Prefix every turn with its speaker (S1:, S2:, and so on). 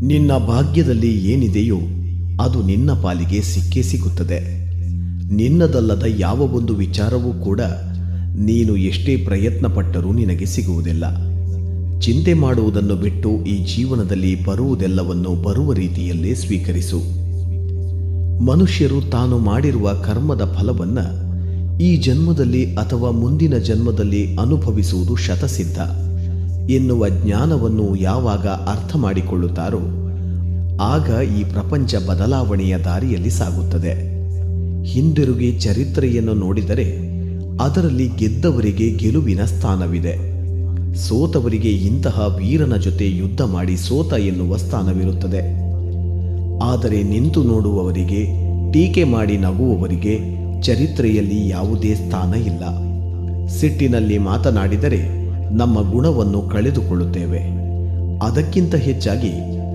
S1: ನಿನ್ನ ಭಾಗ್ಯದಲ್ಲಿ ಏನಿದೆಯೋ ಅದು ನಿನ್ನ ಪಾಲಿಗೆ ಸಿಕ್ಕೇ ಸಿಗುತ್ತದೆ. ನಿನ್ನದಲ್ಲದ ಯಾವ ಒಂದು ವಿಚಾರವೂ ಕೂಡ ನೀನು ಎಷ್ಟೇ ಪ್ರಯತ್ನ ಪಟ್ಟರೂ ನಿನಗೆ ಸಿಗುವುದಿಲ್ಲ. ಚಿಂತೆ ಮಾಡುವುದನ್ನು ಬಿಟ್ಟು ಈ ಜೀವನದಲ್ಲಿ ಬರುವುದೆಲ್ಲವನ್ನು ಬರುವ ರೀತಿಯಲ್ಲೇ ಸ್ವೀಕರಿಸು. ಮನುಷ್ಯರು ತಾನು ಮಾಡಿರುವ ಕರ್ಮದ ಫಲವನ್ನು ಈ ಜನ್ಮದಲ್ಲಿ ಅಥವಾ ಮುಂದಿನ ಜನ್ಮದಲ್ಲಿ ಅನುಭವಿಸುವುದು ಶತಸಿದ್ಧ ಎನ್ನುವ ಜ್ಞಾನವನ್ನು ಯಾವಾಗ ಅರ್ಥ ಮಾಡಿಕೊಳ್ಳುತ್ತಾರೋ ಆಗ ಈ ಪ್ರಪಂಚ ಬದಲಾವಣೆಯ ದಾರಿಯಲ್ಲಿ ಸಾಗುತ್ತದೆ. ಹಿಂದಿರುಗಿ ಚರಿತ್ರೆಯನ್ನು ನೋಡಿದರೆ ಅದರಲ್ಲಿ ಗೆದ್ದವರಿಗೆ ಗೆಲುವಿನ ಸ್ಥಾನವಿದೆ, ಸೋತವರಿಗೆ ಇಂತಹ ವೀರನ ಜೊತೆ ಯುದ್ಧ ಮಾಡಿ ಸೋತ ಎನ್ನುವ ಸ್ಥಾನವಿರುತ್ತದೆ. ಆದರೆ ನಿಂತು ನೋಡುವವರಿಗೆ, ಟೀಕೆ ಮಾಡಿ ನಗುವವರಿಗೆ ಚರಿತ್ರೆಯಲ್ಲಿ ಯಾವುದೇ ಸ್ಥಾನ ಇಲ್ಲ. ಸಿಟ್ಟಿನಲ್ಲಿ ಮಾತನಾಡಿದರೆ ನಮ್ಮ ಗುಣವನ್ನು ಕಳೆದುಕೊಳ್ಳುತ್ತೇವೆ. ಅದಕ್ಕಿಂತ ಹೆಚ್ಚಾಗಿ